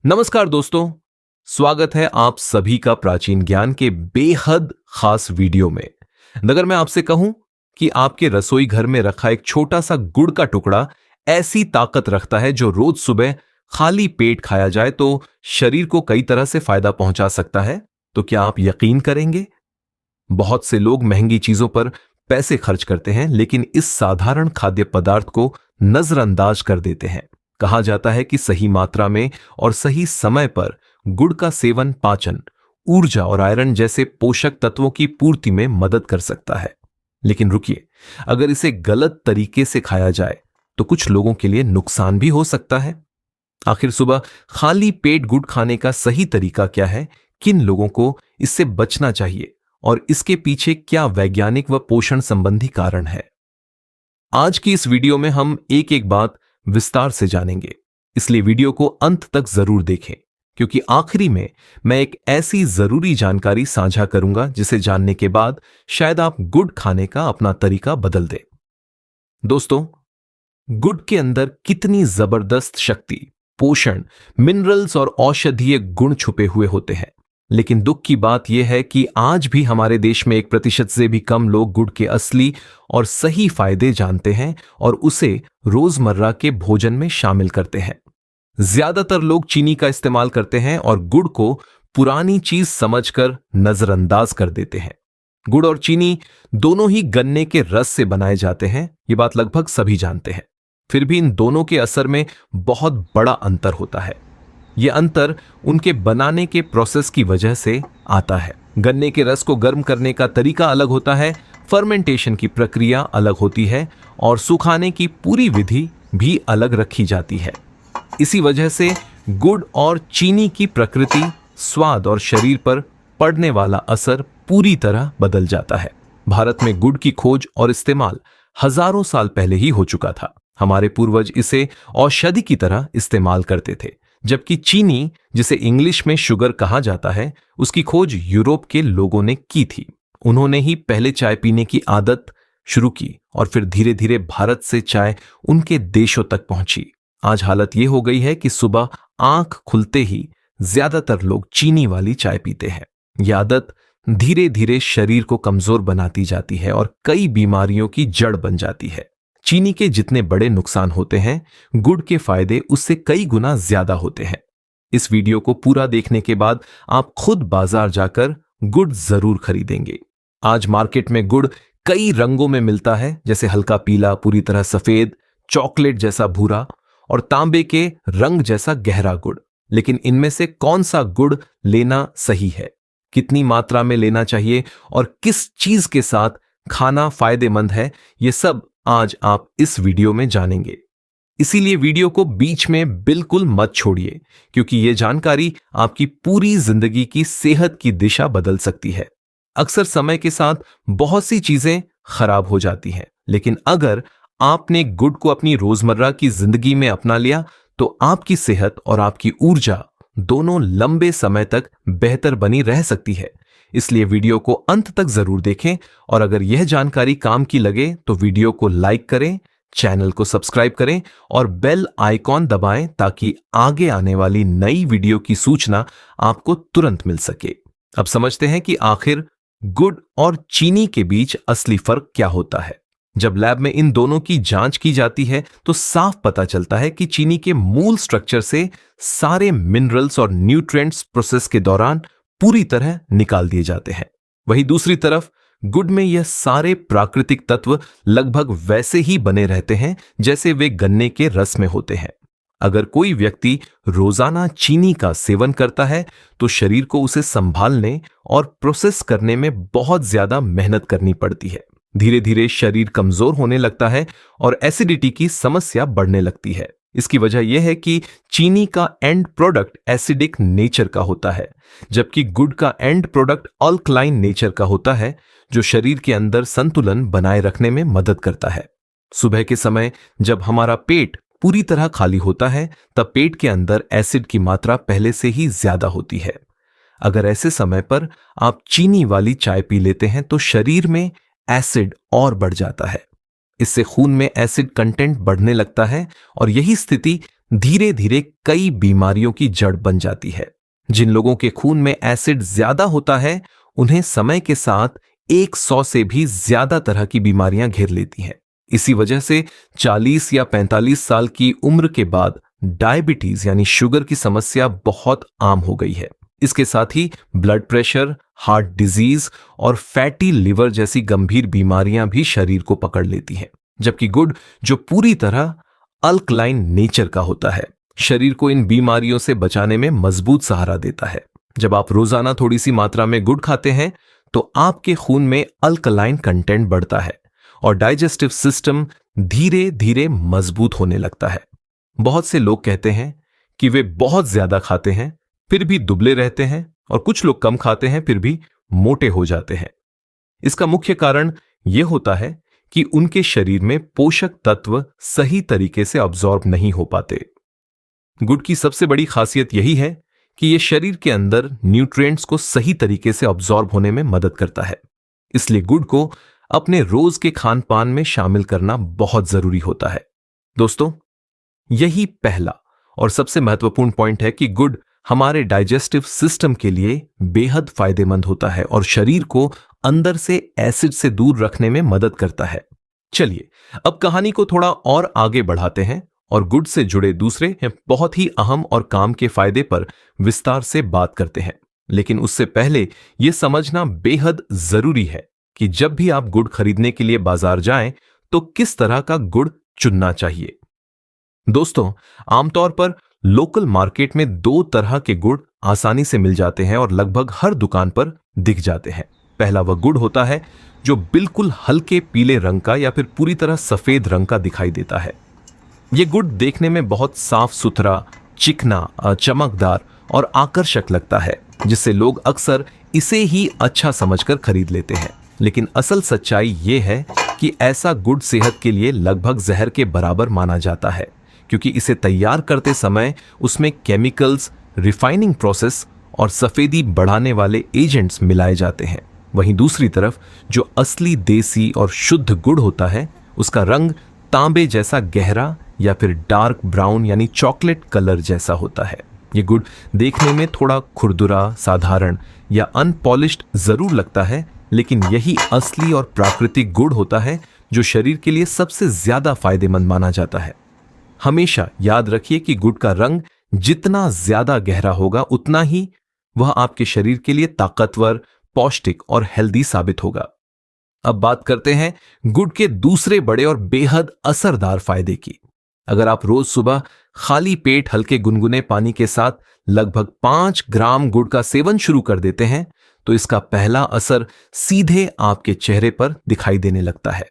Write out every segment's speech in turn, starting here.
नमस्कार दोस्तों, स्वागत है आप सभी का प्राचीन ज्ञान के बेहद खास वीडियो में। अगर मैं आपसे कहूं कि आपके रसोई घर में रखा एक छोटा सा गुड़ का टुकड़ा ऐसी ताकत रखता है जो रोज सुबह खाली पेट खाया जाए तो शरीर को कई तरह से फायदा पहुंचा सकता है, तो क्या आप यकीन करेंगे? बहुत से लोग महंगी चीजों पर पैसे खर्च करते हैं, लेकिन इस साधारण खाद्य पदार्थ को नजरअंदाज कर देते हैं। कहा जाता है कि सही मात्रा में और सही समय पर गुड़ का सेवन पाचन, ऊर्जा और आयरन जैसे पोषक तत्वों की पूर्ति में मदद कर सकता है। लेकिन रुकिए, अगर इसे गलत तरीके से खाया जाए तो कुछ लोगों के लिए नुकसान भी हो सकता है। आखिर सुबह खाली पेट गुड़ खाने का सही तरीका क्या है, किन लोगों को इससे बचना चाहिए और इसके पीछे क्या वैज्ञानिक व पोषण संबंधी कारण है, आज की इस वीडियो में हम एक एक बात विस्तार से जानेंगे। इसलिए वीडियो को अंत तक जरूर देखें, क्योंकि आखिरी में मैं एक ऐसी जरूरी जानकारी साझा करूंगा जिसे जानने के बाद शायद आप गुड़ खाने का अपना तरीका बदल दें। दोस्तों, गुड़ के अंदर कितनी जबरदस्त शक्ति, पोषण, मिनरल्स और औषधीय गुण छुपे हुए होते हैं। लेकिन दुख की बात यह है कि आज भी हमारे देश में 1% से भी कम लोग गुड़ के असली और सही फायदे जानते हैं और उसे रोजमर्रा के भोजन में शामिल करते हैं। ज्यादातर लोग चीनी का इस्तेमाल करते हैं और गुड़ को पुरानी चीज समझकर नजरअंदाज कर देते हैं। गुड़ और चीनी दोनों ही गन्ने के रस से बनाए जाते हैं, ये बात लगभग सभी जानते हैं। फिर भी इन दोनों के असर में बहुत बड़ा अंतर होता है। यह अंतर उनके बनाने के प्रोसेस की वजह से आता है। गन्ने के रस को गर्म करने का तरीका अलग होता है, फर्मेंटेशन की प्रक्रिया अलग होती है और सुखाने की पूरी विधि भी अलग रखी जाती है। इसी वजह से गुड़ और चीनी की प्रकृति, स्वाद और शरीर पर पड़ने वाला असर पूरी तरह बदल जाता है। भारत में गुड़ की खोज और इस्तेमाल हजारों साल पहले ही हो चुका था। हमारे पूर्वज इसे औषधि की तरह इस्तेमाल करते थे, जबकि चीनी, जिसे इंग्लिश में शुगर कहा जाता है, उसकी खोज यूरोप के लोगों ने की थी। उन्होंने ही पहले चाय पीने की आदत शुरू की और फिर धीरे धीरे भारत से चाय उनके देशों तक पहुंची। आज हालत यह हो गई है कि सुबह आंख खुलते ही ज्यादातर लोग चीनी वाली चाय पीते हैं। यह आदत धीरे धीरे शरीर को कमजोर बनाती जाती है और कई बीमारियों की जड़ बन जाती है। चीनी के जितने बड़े नुकसान होते हैं, गुड़ के फायदे उससे कई गुना ज्यादा होते हैं। इस वीडियो को पूरा देखने के बाद आप खुद बाजार जाकर गुड़ जरूर खरीदेंगे। आज मार्केट में गुड़ कई रंगों में मिलता है, जैसे हल्का पीला, पूरी तरह सफेद, चॉकलेट जैसा भूरा और तांबे के रंग जैसा गहरा गुड़। लेकिन इनमें से कौन सा गुड़ लेना सही है, कितनी मात्रा में लेना चाहिए और किस चीज के साथ खाना फायदेमंद है, यह सब आज आप इस वीडियो में जानेंगे। इसीलिए वीडियो को बीच में बिल्कुल मत छोड़िए, क्योंकि यह जानकारी आपकी पूरी जिंदगी की सेहत की दिशा बदल सकती है। अक्सर समय के साथ बहुत सी चीजें खराब हो जाती हैं, लेकिन अगर आपने गुड़ को अपनी रोजमर्रा की जिंदगी में अपना लिया तो आपकी सेहत और आपकी ऊर्जा दोनों लंबे समय तक बेहतर बनी रह सकती है। इसलिए वीडियो को अंत तक जरूर देखें और अगर यह जानकारी काम की लगे तो वीडियो को लाइक करें, चैनल को सब्सक्राइब करें और बेल आइकॉन दबाएं ताकि आगे आने वाली नई वीडियो की सूचना आपको तुरंत मिल सके। अब समझते हैं कि आखिर गुड़ और चीनी के बीच असली फर्क क्या होता है। जब लैब में इन दोनों की जांच की जाती है तो साफ पता चलता है कि चीनी के मूल स्ट्रक्चर से सारे मिनरल्स और न्यूट्रिएंट्स प्रोसेस के दौरान पूरी तरह निकाल दिए जाते हैं। वहीं दूसरी तरफ गुड़ में यह सारे प्राकृतिक तत्व लगभग वैसे ही बने रहते हैं जैसे वे गन्ने के रस में होते हैं। अगर कोई व्यक्ति रोजाना चीनी का सेवन करता है तो शरीर को उसे संभालने और प्रोसेस करने में बहुत ज्यादा मेहनत करनी पड़ती है। धीरे धीरे शरीर कमजोर होने लगता है और एसिडिटी की समस्या बढ़ने लगती है। इसकी वजह यह है कि चीनी का एंड प्रोडक्ट एसिडिक नेचर का होता है, जबकि गुड़ का एंड प्रोडक्ट अल्कलाइन नेचर का होता है, जो शरीर के अंदर संतुलन बनाए रखने में मदद करता है। सुबह के समय जब हमारा पेट पूरी तरह खाली होता है, तब पेट के अंदर एसिड की मात्रा पहले से ही ज्यादा होती है। अगर ऐसे समय पर आप चीनी वाली चाय पी लेते हैं तो शरीर में एसिड और बढ़ जाता है। इससे खून में एसिड कंटेंट बढ़ने लगता है और यही स्थिति धीरे धीरे कई बीमारियों की जड़ बन जाती है। जिन लोगों के खून में एसिड ज्यादा होता है उन्हें समय के साथ 100 से भी ज्यादा तरह की बीमारियां घेर लेती हैं। इसी वजह से 40 या 45 साल की उम्र के बाद डायबिटीज यानी शुगर की समस्या बहुत आम हो गई है। इसके साथ ही ब्लड प्रेशर, हार्ट डिजीज और फैटी लिवर जैसी गंभीर बीमारियां भी शरीर को पकड़ लेती हैं। जबकि गुड़, जो पूरी तरह अल्कलाइन नेचर का होता है, शरीर को इन बीमारियों से बचाने में मजबूत सहारा देता है। जब आप रोजाना थोड़ी सी मात्रा में गुड़ खाते हैं तो आपके खून में अल्कलाइन कंटेंट बढ़ता है और डाइजेस्टिव सिस्टम धीरे धीरे मजबूत होने लगता है। बहुत से लोग कहते हैं कि वे बहुत ज्यादा खाते हैं फिर भी दुबले रहते हैं, और कुछ लोग कम खाते हैं फिर भी मोटे हो जाते हैं। इसका मुख्य कारण यह होता है कि उनके शरीर में पोषक तत्व सही तरीके से अब्जॉर्ब नहीं हो पाते। गुड़ की सबसे बड़ी खासियत यही है कि यह शरीर के अंदर न्यूट्रिएंट्स को सही तरीके से अब्जॉर्ब होने में मदद करता है। इसलिए गुड़ को अपने रोज के खान पान में शामिल करना बहुत जरूरी होता है। दोस्तों, यही पहला और सबसे महत्वपूर्ण पॉइंट है कि गुड़ हमारे डाइजेस्टिव सिस्टम के लिए बेहद फायदेमंद होता है और शरीर को अंदर से एसिड से दूर रखने में मदद करता है। चलिए अब कहानी को थोड़ा और आगे बढ़ाते हैं और गुड़ से जुड़े दूसरे बहुत ही अहम और काम के फायदे पर विस्तार से बात करते हैं। लेकिन उससे पहले यह समझना बेहद जरूरी है कि जब भी आप गुड़ खरीदने के लिए बाजार जाएं तो किस तरह का गुड़ चुनना चाहिए। दोस्तों, आमतौर पर लोकल मार्केट में 2 तरह के गुड़ आसानी से मिल जाते हैं और लगभग हर दुकान पर दिख जाते हैं। पहला वह गुड़ होता है जो बिल्कुल हल्के पीले रंग का या फिर पूरी तरह सफेद रंग का दिखाई देता है। यह गुड़ देखने में बहुत साफ सुथरा, चिकना, चमकदार और आकर्षक लगता है, जिससे लोग अक्सर इसे ही अच्छा समझकर खरीद लेते हैं। लेकिन असल सच्चाई यह है कि ऐसा गुड़ सेहत के लिए लगभग जहर के बराबर माना जाता है, क्योंकि इसे तैयार करते समय उसमें केमिकल्स, रिफाइनिंग प्रोसेस और सफेदी बढ़ाने वाले एजेंट्स मिलाए जाते हैं। वहीं दूसरी तरफ जो असली देसी और शुद्ध गुड़ होता है, उसका रंग तांबे जैसा गहरा या फिर डार्क ब्राउन यानी चॉकलेट कलर जैसा होता है। ये गुड़ देखने में थोड़ा खुरदुरा, साधारण या अनपॉलिश्ड जरूर लगता है, लेकिन यही असली और प्राकृतिक गुड़ होता है जो शरीर के लिए सबसे ज्यादा फायदेमंद माना जाता है। हमेशा याद रखिए कि गुड़ का रंग जितना ज्यादा गहरा होगा उतना ही वह आपके शरीर के लिए ताकतवर, पौष्टिक और हेल्दी साबित होगा। अब बात करते हैं गुड़ के दूसरे बड़े और बेहद असरदार फायदे की। अगर आप रोज सुबह खाली पेट हल्के गुनगुने पानी के साथ लगभग 5 ग्राम गुड़ का सेवन शुरू कर देते हैं तो इसका पहला असर सीधे आपके चेहरे पर दिखाई देने लगता है।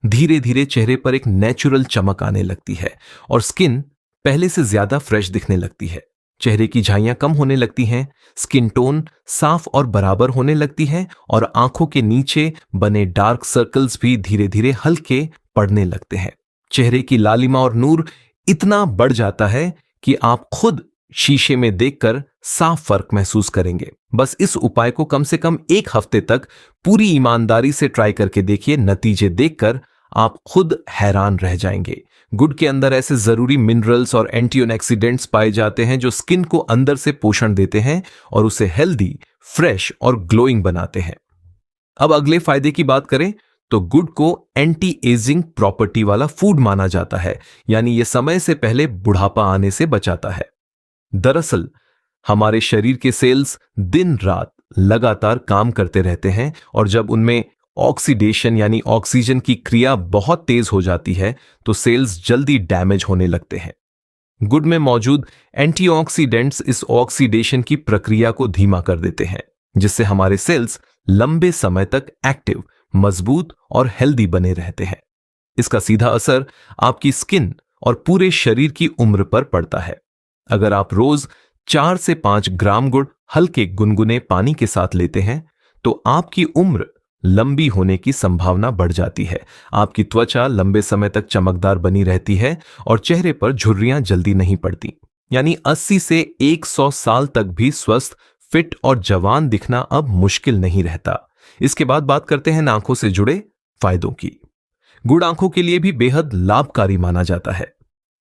धीरे धीरे चेहरे पर एक नेचुरल चमक आने लगती है और स्किन पहले से ज्यादा फ्रेश दिखने लगती है। चेहरे की झाइयां कम होने लगती हैं, स्किन टोन साफ और बराबर होने लगती है और आंखों के नीचे बने डार्क सर्कल्स भी धीरे धीरे हल्के पड़ने लगते हैं। चेहरे की लालिमा और नूर इतना बढ़ जाता है कि आप खुद शीशे में देखकर साफ फर्क महसूस करेंगे। बस इस उपाय को कम से कम 1 हफ्ते तक पूरी ईमानदारी से ट्राई करके देखिए। नतीजे देखकर आप खुद हैरान रह जाएंगे। गुड़ के अंदर ऐसे जरूरी मिनरल्स और एंटीऑक्सीडेंट्स पाए जाते हैं जो स्किन को अंदर से पोषण देते हैं और उसे हेल्दी, फ्रेश और ग्लोइंग बनाते हैं। अब अगले फायदे की बात करें तो गुड़ को एंटी एजिंग प्रॉपर्टी वाला फूड माना जाता है, यानी यह समय से पहले बुढ़ापा आने से बचाता है। दरअसल हमारे शरीर के सेल्स दिन रात लगातार काम करते रहते हैं और जब उनमें ऑक्सीडेशन यानी ऑक्सीजन की क्रिया बहुत तेज हो जाती है तो सेल्स जल्दी डैमेज होने लगते हैं। गुड़ में मौजूद एंटीऑक्सीडेंट्स इस ऑक्सीडेशन की प्रक्रिया को धीमा कर देते हैं, जिससे हमारे सेल्स लंबे समय तक एक्टिव, मजबूत और हेल्दी बने रहते हैं। इसका सीधा असर आपकी स्किन और पूरे शरीर की उम्र पर पड़ता है। अगर आप रोज 4 से 5 ग्राम गुड़ हल्के गुनगुने पानी के साथ लेते हैं तो आपकी उम्र लंबी होने की संभावना बढ़ जाती है। आपकी त्वचा लंबे समय तक चमकदार बनी रहती है और चेहरे पर झुर्रियां जल्दी नहीं पड़ती। यानी 80 से 100 साल तक भी स्वस्थ, फिट और जवान दिखना अब मुश्किल नहीं रहता। इसके बाद बात करते हैं आंखों से जुड़े फायदों की। गुड़ आंखों के लिए भी बेहद लाभकारी माना जाता है।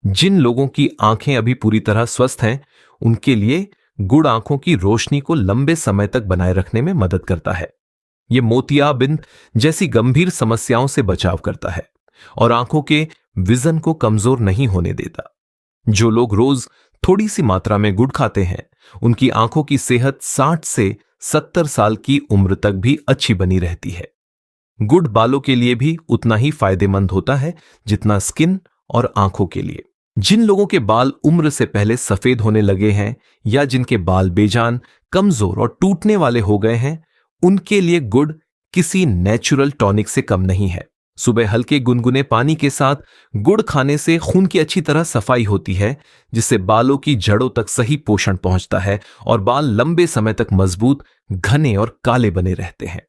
जिन लोगों की आंखें अभी पूरी तरह स्वस्थ हैं, उनके लिए गुड़ आंखों की रोशनी को लंबे समय तक बनाए रखने में मदद करता है। ये मोतियाबिंद जैसी गंभीर समस्याओं से बचाव करता है और आंखों के विजन को कमजोर नहीं होने देता। जो लोग रोज थोड़ी सी मात्रा में गुड़ खाते हैं, उनकी आंखों की सेहत 60 से 70 साल की उम्र तक भी अच्छी बनी रहती है। गुड़ बालों के लिए भी उतना ही फायदेमंद होता है जितना स्किन और आंखों के लिए। जिन लोगों के बाल उम्र से पहले सफेद होने लगे हैं या जिनके बाल बेजान, कमजोर और टूटने वाले हो गए हैं, उनके लिए गुड़ किसी नेचुरल टॉनिक से कम नहीं है। सुबह हल्के गुनगुने पानी के साथ गुड़ खाने से खून की अच्छी तरह सफाई होती है, जिससे बालों की जड़ों तक सही पोषण पहुंचता है और बाल लंबे समय तक मजबूत, घने और काले बने रहते हैं।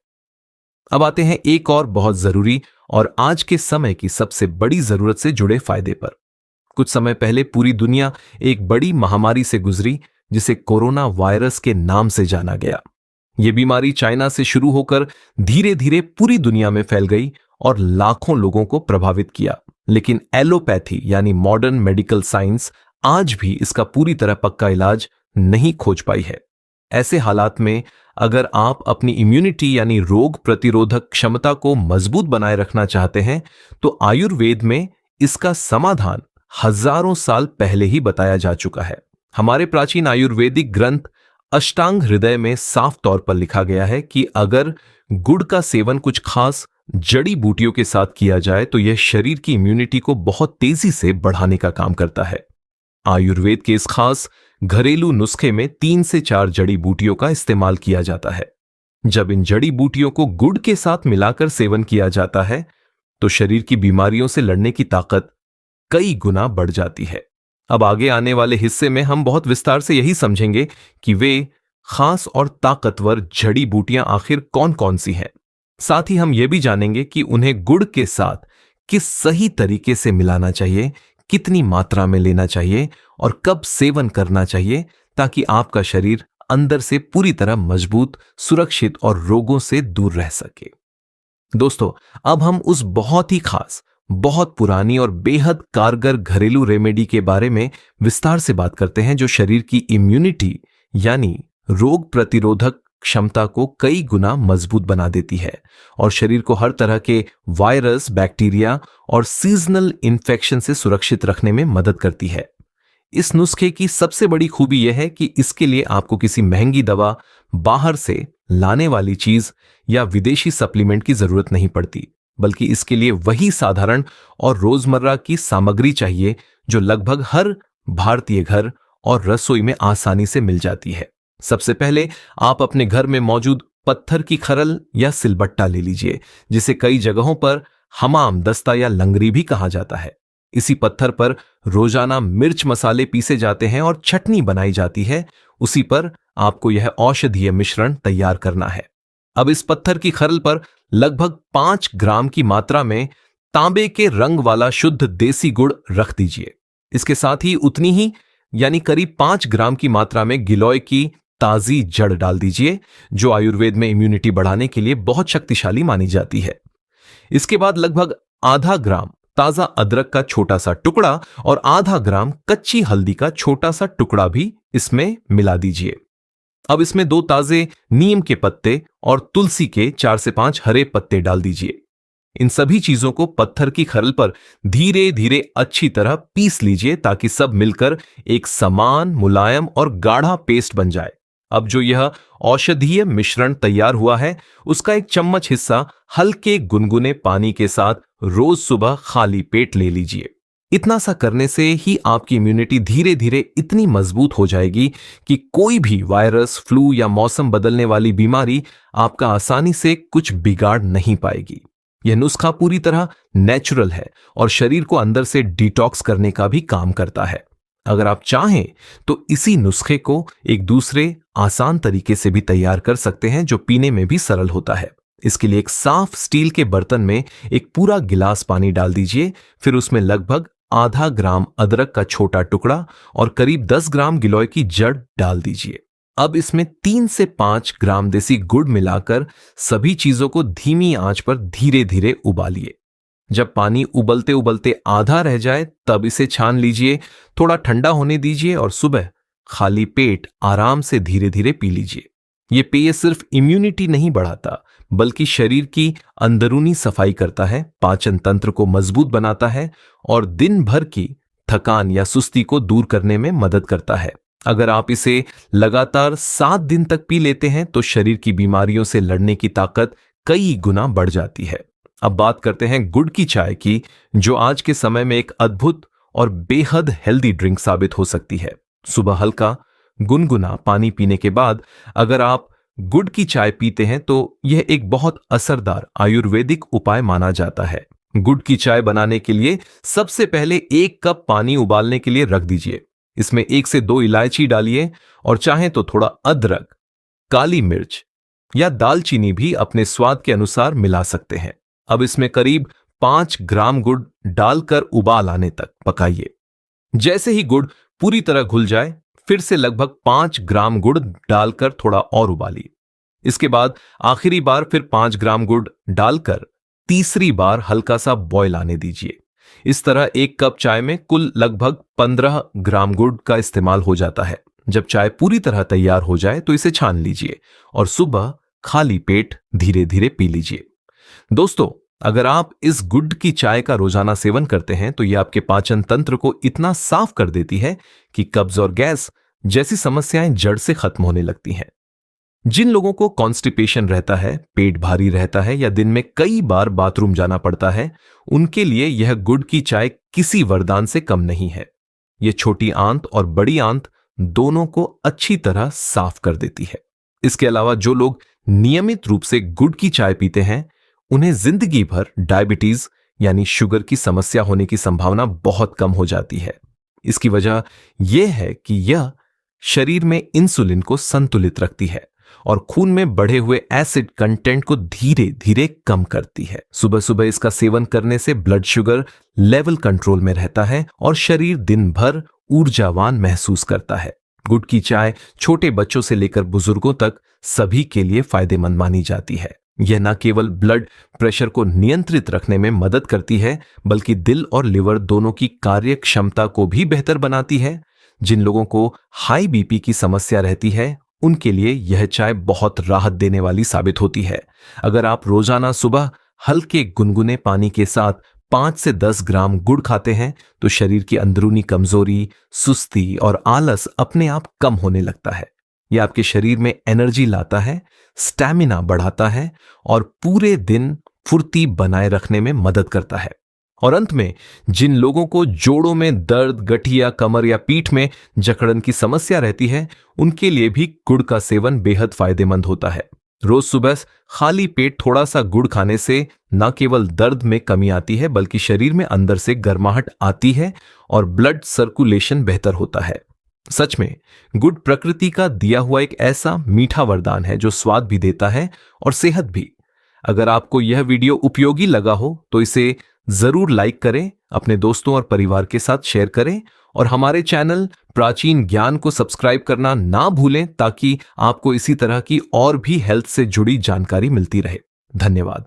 अब आते हैं एक और बहुत जरूरी और आज के समय की सबसे बड़ी जरूरत से जुड़े फायदे पर। कुछ समय पहले पूरी दुनिया एक बड़ी महामारी से गुजरी, जिसे कोरोना वायरस के नाम से जाना गया। यह बीमारी चाइना से शुरू होकर धीरे धीरे पूरी दुनिया में फैल गई और लाखों लोगों को प्रभावित किया। लेकिन एलोपैथी यानी मॉडर्न मेडिकल साइंस आज भी इसका पूरी तरह पक्का इलाज नहीं खोज पाई है। ऐसे हालात में अगर आप अपनी इम्यूनिटी यानी रोग प्रतिरोधक क्षमता को मजबूत बनाए रखना चाहते हैं, तो आयुर्वेद में इसका समाधान हजारों साल पहले ही बताया जा चुका है। हमारे प्राचीन आयुर्वेदिक ग्रंथ अष्टांग हृदय में साफ तौर पर लिखा गया है कि अगर गुड़ का सेवन कुछ खास जड़ी बूटियों के साथ किया जाए तो यह शरीर की इम्यूनिटी को बहुत तेजी से बढ़ाने का काम करता है। आयुर्वेद के इस खास घरेलू नुस्खे में 3 से 4 जड़ी बूटियों का इस्तेमाल किया जाता है। जब इन जड़ी बूटियों को गुड़ के साथ मिलाकर सेवन किया जाता है, तो शरीर की बीमारियों से लड़ने की ताकत कई गुना बढ़ जाती है। अब आगे आने वाले हिस्से में हम बहुत विस्तार से यही समझेंगे कि वे खास और ताकतवर जड़ी बूटियां आखिर कौन कौन सी हैं। साथ ही हम यह भी जानेंगे कि उन्हें गुड़ के साथ किस सही तरीके से मिलाना चाहिए, कितनी मात्रा में लेना चाहिए और कब सेवन करना चाहिए, ताकि आपका शरीर अंदर से पूरी तरह मजबूत, सुरक्षित और रोगों से दूर रह सके। दोस्तों, अब हम उस बहुत ही खास, बहुत पुरानी और बेहद कारगर घरेलू रेमेडी के बारे में विस्तार से बात करते हैं, जो शरीर की इम्यूनिटी यानी रोग प्रतिरोधक क्षमता को कई गुना मजबूत बना देती है और शरीर को हर तरह के वायरस, बैक्टीरिया और सीजनल इन्फेक्शन से सुरक्षित रखने में मदद करती है। इस नुस्खे की सबसे बड़ी खूबी यह है कि इसके लिए आपको किसी महंगी दवा, बाहर से लाने वाली चीज या विदेशी सप्लीमेंट की जरूरत नहीं पड़ती, बल्कि इसके लिए वही साधारण और रोजमर्रा की सामग्री चाहिए जो लगभग हर भारतीय घर और रसोई में आसानी से मिल जाती है। सबसे पहले आप अपने घर में मौजूद पत्थर की खरल या सिलबट्टा ले लीजिए, जिसे कई जगहों पर हमाम दस्ता या लंगरी भी कहा जाता है। इसी पत्थर पर रोजाना मिर्च मसाले पीसे जाते हैं और चटनी बनाई जाती है। उसी पर आपको यह औषधीय मिश्रण तैयार करना है। अब इस पत्थर की खरल पर लगभग 5 ग्राम की मात्रा में तांबे के रंग वाला शुद्ध देसी गुड़ रख दीजिए। इसके साथ ही उतनी ही यानी करीब 5 ग्राम की मात्रा में गिलोय की ताजी जड़ डाल दीजिए, जो आयुर्वेद में इम्यूनिटी बढ़ाने के लिए बहुत शक्तिशाली मानी जाती है। इसके बाद लगभग आधा ग्राम ताजा अदरक का छोटा सा टुकड़ा और आधा ग्राम कच्ची हल्दी का छोटा सा टुकड़ा भी इसमें मिला दीजिए। अब इसमें 2 ताजे नीम के पत्ते और तुलसी के 4 से 5 हरे पत्ते डाल दीजिए। इन सभी चीजों को पत्थर की खरल पर धीरे धीरे अच्छी तरह पीस लीजिए, ताकि सब मिलकर एक समान, मुलायम और गाढ़ा पेस्ट बन जाए। अब जो यह औषधीय मिश्रण तैयार हुआ है, उसका 1 चम्मच हिस्सा हल्के गुनगुने पानी के साथ रोज सुबह खाली पेट ले लीजिए। इतना सा करने से ही आपकी इम्यूनिटी धीरे धीरे इतनी मजबूत हो जाएगी कि कोई भी वायरस, फ्लू या मौसम बदलने वाली बीमारी आपका आसानी से कुछ बिगाड़ नहीं पाएगी। यह नुस्खा पूरी तरह नेचुरल है और शरीर को अंदर से डिटॉक्स करने का भी काम करता है। अगर आप चाहें तो इसी नुस्खे को एक दूसरे आसान तरीके से भी तैयार कर सकते हैं, जो पीने में भी सरल होता है। इसके लिए एक साफ स्टील के बर्तन में एक पूरा गिलास पानी डाल दीजिए। फिर उसमें लगभग आधा ग्राम अदरक का छोटा टुकड़ा और करीब 10 ग्राम गिलोय की जड़ डाल दीजिए। अब इसमें 3 से 5 ग्राम देसी गुड़ मिलाकर सभी चीजों को धीमी आंच पर धीरे धीरे उबालिए। जब पानी उबलते उबलते आधा रह जाए तब इसे छान लीजिए, थोड़ा ठंडा होने दीजिए और सुबह खाली पेट आराम से धीरे धीरे पी लीजिए। ये पेय सिर्फ इम्यूनिटी नहीं बढ़ाता बल्कि शरीर की अंदरूनी सफाई करता है, पाचन तंत्र को मजबूत बनाता है और दिन भर की थकान या सुस्ती को दूर करने में मदद करता है। अगर आप इसे लगातार 7 दिन तक पी लेते हैं तो शरीर की बीमारियों से लड़ने की ताकत कई गुना बढ़ जाती है। अब बात करते हैं गुड़ की चाय की, जो आज के समय में एक अद्भुत और बेहद हेल्दी ड्रिंक साबित हो सकती है। सुबह हल्का गुनगुना पानी पीने के बाद अगर आप गुड़ की चाय पीते हैं तो यह एक बहुत असरदार आयुर्वेदिक उपाय माना जाता है। गुड़ की चाय बनाने के लिए सबसे पहले 1 कप पानी उबालने के लिए रख दीजिए। इसमें 1 से 2 इलायची डालिए और चाहें तो थोड़ा अदरक, काली मिर्च या दालचीनी भी अपने स्वाद के अनुसार मिला सकते हैं। अब इसमें करीब 5 ग्राम गुड़ डालकर उबाल आने तक पकाइए। जैसे ही गुड़ पूरी तरह घुल जाए फिर से लगभग 5 ग्राम गुड़ डालकर थोड़ा और उबालिए। इसके बाद आखिरी बार फिर 5 ग्राम गुड़ डालकर तीसरी बार हल्का सा बॉयल आने दीजिए। इस तरह 1 कप चाय में कुल लगभग 15 ग्राम गुड़ का इस्तेमाल हो जाता है। जब चाय पूरी तरह तैयार हो जाए तो इसे छान लीजिए और सुबह खाली पेट धीरे धीरे पी लीजिए। दोस्तों, अगर आप इस गुड़ की चाय का रोजाना सेवन करते हैं तो यह आपके पाचन तंत्र को इतना साफ कर देती है कि कब्ज और गैस जैसी समस्याएं जड़ से खत्म होने लगती हैं। जिन लोगों को कॉन्स्टिपेशन रहता है, पेट भारी रहता है या दिन में कई बार बाथरूम जाना पड़ता है, उनके लिए यह गुड़ की चाय किसी वरदान से कम नहीं है। यह छोटी आंत और बड़ी आंत दोनों को अच्छी तरह साफ कर देती है। इसके अलावा जो लोग नियमित रूप से गुड़ की चाय पीते हैं उन्हें जिंदगी भर डायबिटीज यानी शुगर की समस्या होने की संभावना बहुत कम हो जाती है। इसकी वजह यह है कि यह शरीर में इंसुलिन को संतुलित रखती है और खून में बढ़े हुए एसिड कंटेंट को धीरे धीरे कम करती है। सुबह सुबह इसका सेवन करने से ब्लड शुगर लेवल कंट्रोल में रहता है और शरीर दिन भर ऊर्जावान महसूस करता है। गुड़ की चाय छोटे बच्चों से लेकर बुजुर्गों तक सभी के लिए फायदेमंद मानी जाती है। यह न केवल ब्लड प्रेशर को नियंत्रित रखने में मदद करती है बल्कि दिल और लिवर दोनों की कार्य क्षमता को भी बेहतर बनाती है। जिन लोगों को हाई बीपी की समस्या रहती है उनके लिए यह चाय बहुत राहत देने वाली साबित होती है। अगर आप रोजाना सुबह हल्के गुनगुने पानी के साथ 5 से 10 ग्राम गुड़ खाते हैं तो शरीर की अंदरूनी कमजोरी, सुस्ती और आलस अपने आप कम होने लगता है। यह आपके शरीर में एनर्जी लाता है, स्टैमिना बढ़ाता है और पूरे दिन फुर्ती बनाए रखने में मदद करता है। और अंत में जिन लोगों को जोड़ों में दर्द, गठिया, कमर या पीठ में जकड़न की समस्या रहती है उनके लिए भी गुड़ का सेवन बेहद फायदेमंद होता है। रोज सुबह खाली पेट थोड़ा सा गुड़ खाने से न केवल दर्द में कमी आती है बल्कि शरीर में अंदर से गर्माहट आती है और ब्लड सर्कुलेशन बेहतर होता है। सच में गुड़ प्रकृति का दिया हुआ एक ऐसा मीठा वरदान है जो स्वाद भी देता है और सेहत भी। अगर आपको यह वीडियो उपयोगी लगा हो तो इसे जरूर लाइक करें, अपने दोस्तों और परिवार के साथ शेयर करें और हमारे चैनल प्राचीन ज्ञान को सब्सक्राइब करना ना भूलें ताकि आपको इसी तरह की और भी हेल्थ से जुड़ी जानकारी मिलती रहे। धन्यवाद।